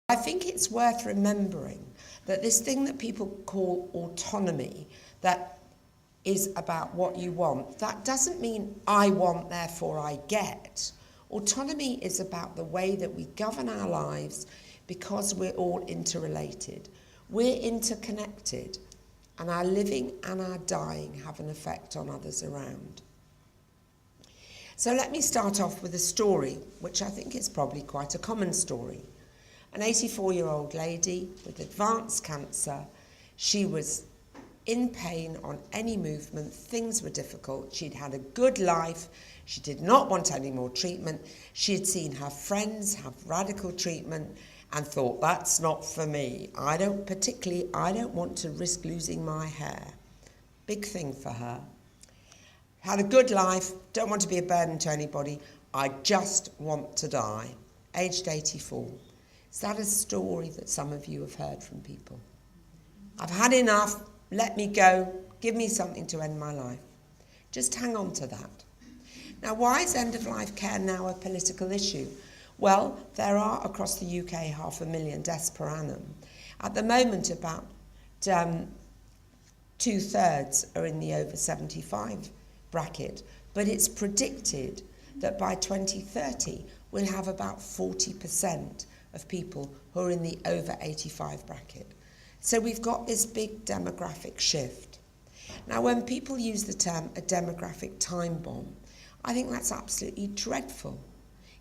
I think it's worth remembering that this thing that people call autonomy, that is about what you want, that doesn't mean I want, therefore I get. Autonomy is about the way that we govern our lives because we're all interrelated. We're interconnected, and our living and our dying have an effect on others around. So let me start off with a story, which I think is probably quite a common story. An 84-year-old lady with advanced cancer. She was in pain on any movement. Things were difficult. She'd had a good life. She did not want any more treatment. She had seen her friends have radical treatment and thought, that's not for me. I don't want to risk losing my hair. Big thing for her. Had a good life, don't want to be a burden to anybody. I just want to die. Aged 84. Is that a story that some of you have heard from people? I've had enough, let me go, give me something to end my life. Just hang on to that. Now, why is end-of-life care now a political issue? Well, there are across the UK 500,000 deaths per annum. At the moment, about 2/3 are in the over 75 bracket, but it's predicted that by 2030 we'll have about 40% of people who are in the over 85 bracket. So we've got this big demographic shift. Now, when people use the term a demographic time bomb, I think that's absolutely dreadful.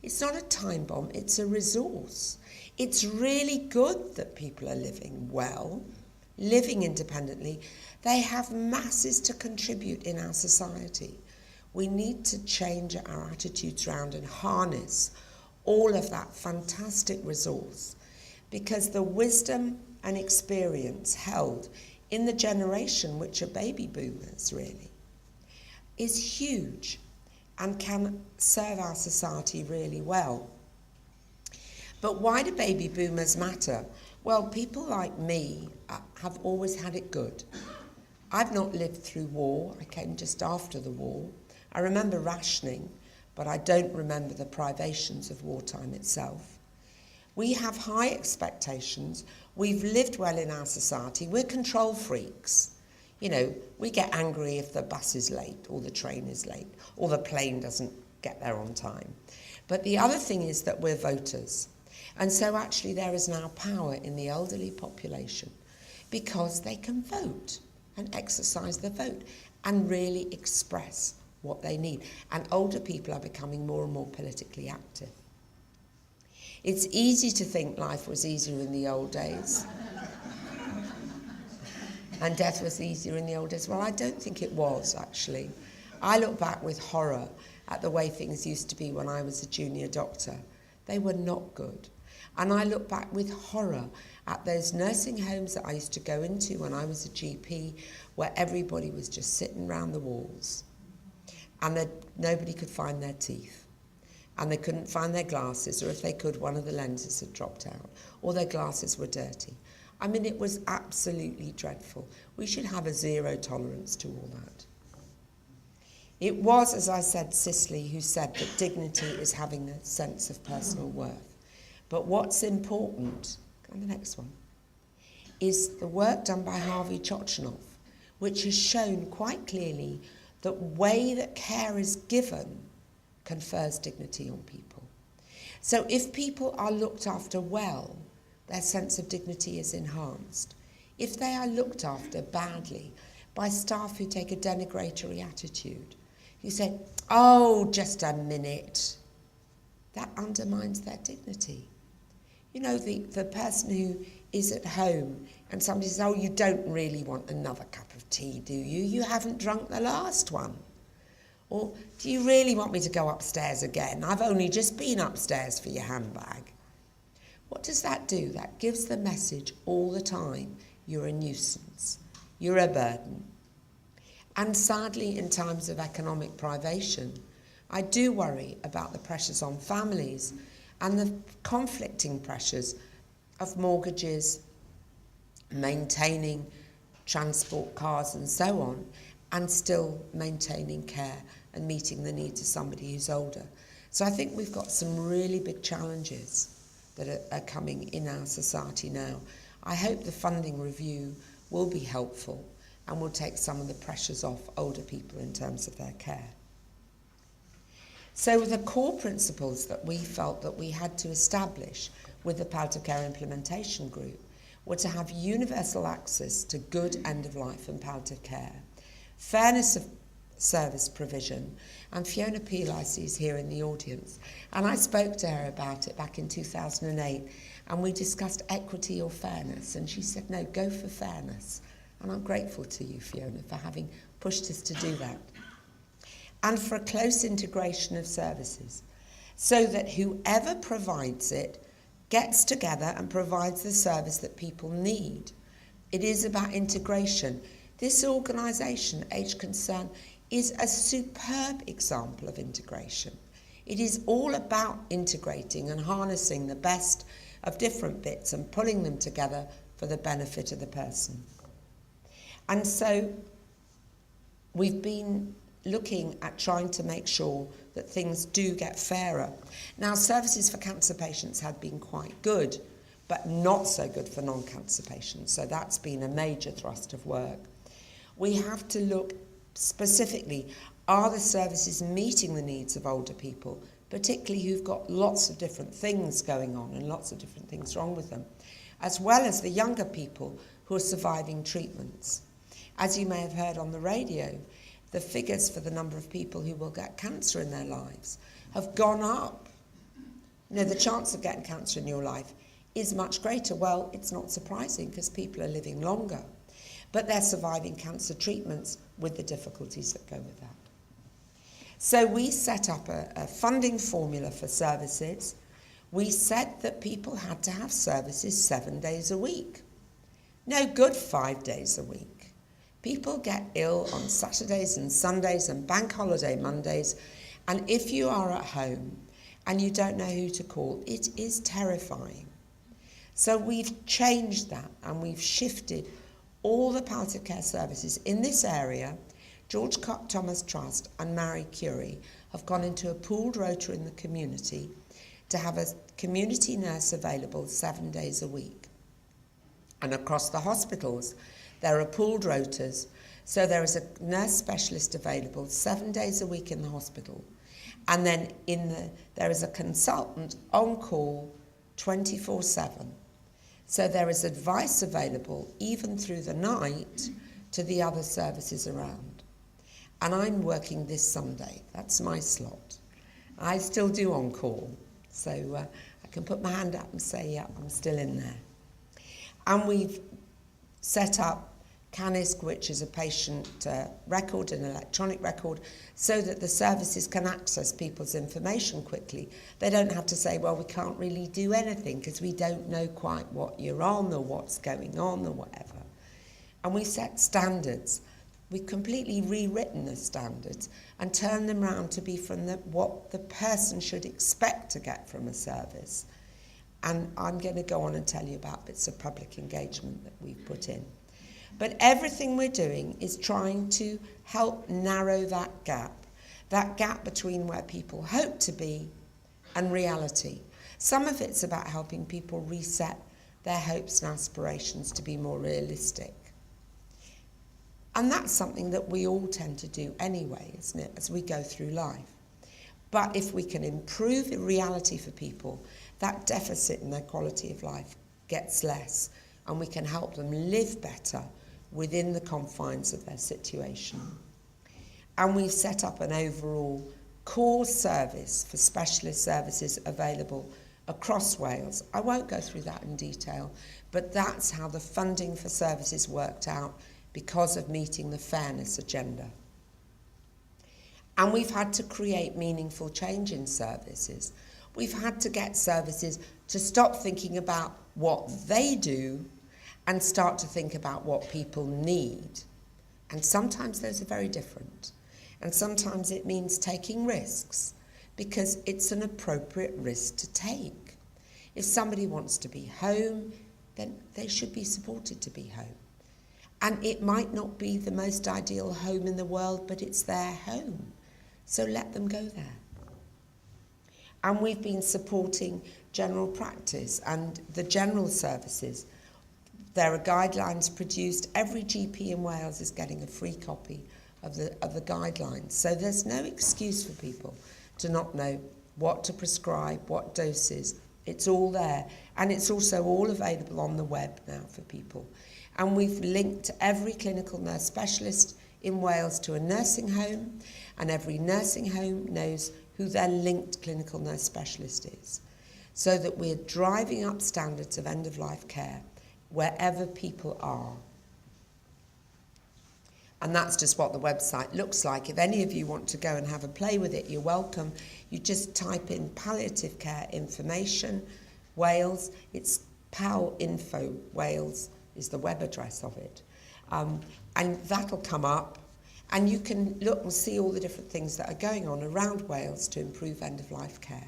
It's not a time bomb, it's a resource. It's really good that people are living well, living independently. They have masses to contribute in our society. We need to change our attitudes around and harness all of that fantastic resource, because the wisdom and experience held in the generation, which are baby boomers really, is huge and can serve our society really well. But why do baby boomers matter? Well, people like me have always had it good. I've not lived through war. I came just after the war. I remember rationing, but I don't remember the privations of wartime itself. We have high expectations. We've lived well in our society. We're control freaks. You know, we get angry if the bus is late or the train is late or the plane doesn't get there on time. But the other thing is that we're voters. And so actually there is now power in the elderly population because they can vote and exercise their vote and really express what they need. And older people are becoming more and more politically active. It's easy to think life was easier in the old days and death was easier in the old days. Well, I don't think it was, actually. I look back with horror at the way things used to be when I was a junior doctor. They were not good. And I look back with horror at those nursing homes that I used to go into when I was a GP, where everybody was just sitting round the walls and nobody could find their teeth. And they couldn't find their glasses, or if they could, one of the lenses had dropped out, or their glasses were dirty. I mean, it was absolutely dreadful. We should have a zero tolerance to all that. It was, as I said, Cicely who said that dignity is having a sense of personal worth. But what's important, and the next one, is the work done by Harvey Chochinov, which has shown quite clearly that way that care is given confers dignity on people. So if people are looked after well, their sense of dignity is enhanced. If they are looked after badly by staff who take a denigratory attitude, who say, oh, just a minute, that undermines their dignity. You know, the person who is at home and somebody says, oh, you don't really want another cup of tea, do you? You haven't drunk the last one. Or, do you really want me to go upstairs again? I've only just been upstairs for your handbag. What does that do? That gives the message all the time, you're a nuisance, you're a burden. And sadly, in times of economic privation, I do worry about the pressures on families and the conflicting pressures of mortgages, maintaining transport cars and so on, and still maintaining care and meeting the needs of somebody who's older. So I think we've got some really big challenges that are coming in our society now. I hope the funding review will be helpful and will take some of the pressures off older people in terms of their care. So the core principles that we felt that we had to establish with the palliative care implementation group were to have universal access to good end-of-life and palliative care, fairness of service provision, and Fiona Peel, I see, is here in the audience, and I spoke to her about it back in 2008, and we discussed equity or fairness, and she said, no, go for fairness. And I'm grateful to you, Fiona, for having pushed us to do that. And for a close integration of services, so that whoever provides it gets together and provides the service that people need. It is about integration. This organisation, Age Concern, is a superb example of integration. It is all about integrating and harnessing the best of different bits and pulling them together for the benefit of the person. And so we've been looking at trying to make sure that things do get fairer. Now, services for cancer patients had been quite good, but not so good for non-cancer patients. So that's been a major thrust of work. We have to look specifically, are the services meeting the needs of older people, particularly who've got lots of different things going on and lots of different things wrong with them, as well as the younger people who are surviving treatments. As you may have heard on the radio, the figures for the number of people who will get cancer in their lives have gone up. You know, the chance of getting cancer in your life is much greater. Well, it's not surprising because people are living longer, but they're surviving cancer treatments with the difficulties that go with that. So we set up a funding formula for services. We said that people had to have services 7 days a week. No good 5 days a week. People get ill on Saturdays and Sundays and bank holiday Mondays, and if you are at home and you don't know who to call, it is terrifying. So we've changed that and we've shifted all the palliative care services in this area. George Thomas Trust and Marie Curie have gone into a pooled rota in the community to have a community nurse available 7 days a week. And across the hospitals, there are pooled rotas, so there is a nurse specialist available 7 days a week in the hospital. And then there is a consultant on call 24/7. So there is advice available even through the night to the other services around. And I'm working this Sunday. That's my slot. I still do on call. So I can put my hand up and say, yeah, I'm still in there. And we've set up CANISC, which is a patient record, an electronic record, so that the services can access people's information quickly. They don't have to say, well, we can't really do anything because we don't know quite what you're on or what's going on or whatever. And we set standards. We've completely rewritten the standards and turned them around to be from what the person should expect to get from a service. And I'm going to go on and tell you about bits of public engagement that we've put in. But everything we're doing is trying to help narrow that gap between where people hope to be and reality. Some of it's about helping people reset their hopes and aspirations to be more realistic. And that's something that we all tend to do anyway, isn't it, as we go through life. But if we can improve the reality for people, that deficit in their quality of life gets less, and we can help them live better within the confines of their situation. And we've set up an overall core service for specialist services available across Wales. I won't go through that in detail, but that's how the funding for services worked out because of meeting the fairness agenda. And we've had to create meaningful change in services. We've had to get services to stop thinking about what they do and start to think about what people need. And sometimes those are very different. And sometimes it means taking risks because it's an appropriate risk to take. If somebody wants to be home, then they should be supported to be home. And it might not be the most ideal home in the world, but it's their home. So let them go there. And we've been supporting general practice and the general services. There are guidelines produced. Every GP in Wales is getting a free copy of the guidelines. So there's no excuse for people to not know what to prescribe, what doses. It's all there. And it's also all available on the web now for people. And we've linked every clinical nurse specialist in Wales to a nursing home, and every nursing home knows who their linked clinical nurse specialist is, so that we're driving up standards of end-of-life care wherever people are. And that's just what the website looks like. If any of you want to go and have a play with it, you're welcome. You just type in palliative care information, Wales. It's PAL Info Wales is the web address of it. And that'll come up. And you can look and see all the different things that are going on around Wales to improve end-of-life care.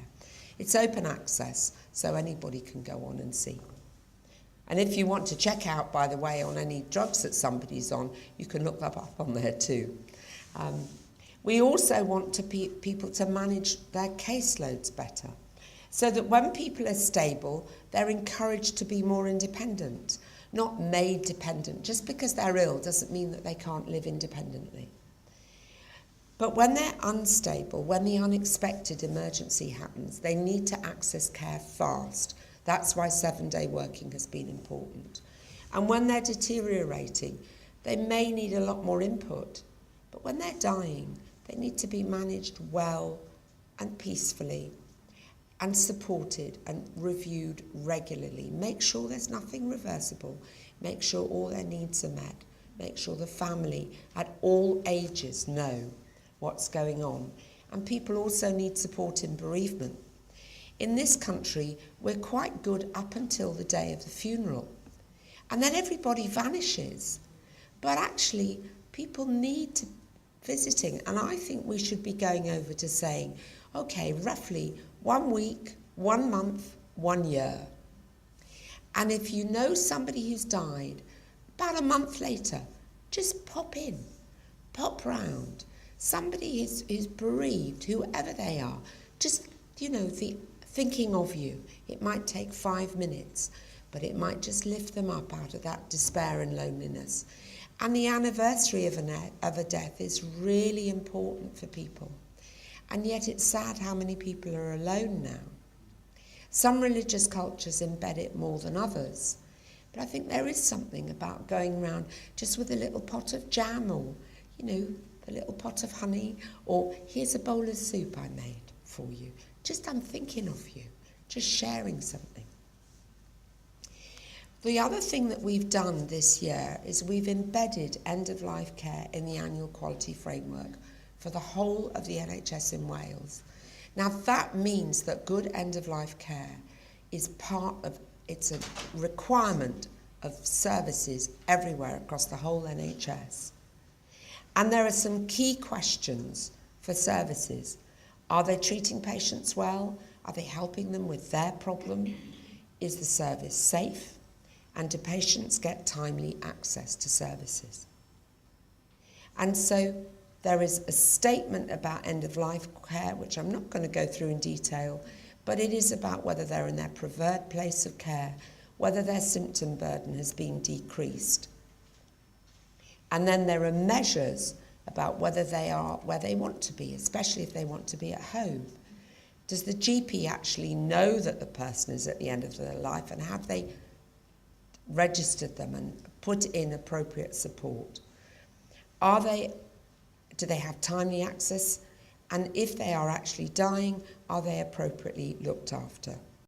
It's open access, so anybody can go on and see. And if you want to check out, by the way, on any drugs that somebody's on, you can look that up on there too. We also want people to manage their caseloads better, so that when people are stable, they're encouraged to be more independent, not made dependent. Just because they're ill doesn't mean that they can't live independently. But when they're unstable, when the unexpected emergency happens, they need to access care fast. That's why 7-day working has been important. And when they're deteriorating, they may need a lot more input. But when they're dying, they need to be managed well and peacefully and supported and reviewed regularly. Make sure there's nothing reversible. Make sure all their needs are met. Make sure the family at all ages know what's going on. And people also need support in bereavement. In this country, we're quite good up until the day of the funeral. And then everybody vanishes. But actually, people need visiting. And I think we should be going over to saying, okay, roughly 1 week, 1 month, 1 year. And if you know somebody who's died, about a month later, just pop in, pop round. Somebody who's bereaved, whoever they are, just, thinking of you. It might take 5 minutes, but it might just lift them up out of that despair and loneliness. And the anniversary of a death is really important for people. And yet it's sad how many people are alone now. Some religious cultures embed it more than others. But I think there is something about going around just with a little pot of jam or, a little pot of honey, or here's a bowl of soup I made for you. Just I'm thinking of you, just sharing something. The other thing that we've done this year is we've embedded end-of-life care in the annual quality framework for the whole of the NHS in Wales. Now that means that good end-of-life care is it's a requirement of services everywhere across the whole NHS. And there are some key questions for services. Are they treating patients well? Are they helping them with their problem? Is the service safe? And do patients get timely access to services? And so there is a statement about end-of-life care, which I'm not going to go through in detail, but it is about whether they're in their preferred place of care, whether their symptom burden has been decreased. And then there are measures about whether they are where they want to be, especially if they want to be at home. Does the GP actually know that the person is at the end of their life, and have they registered them and put in appropriate support? Do they have timely access? And if they are actually dying, are they appropriately looked after?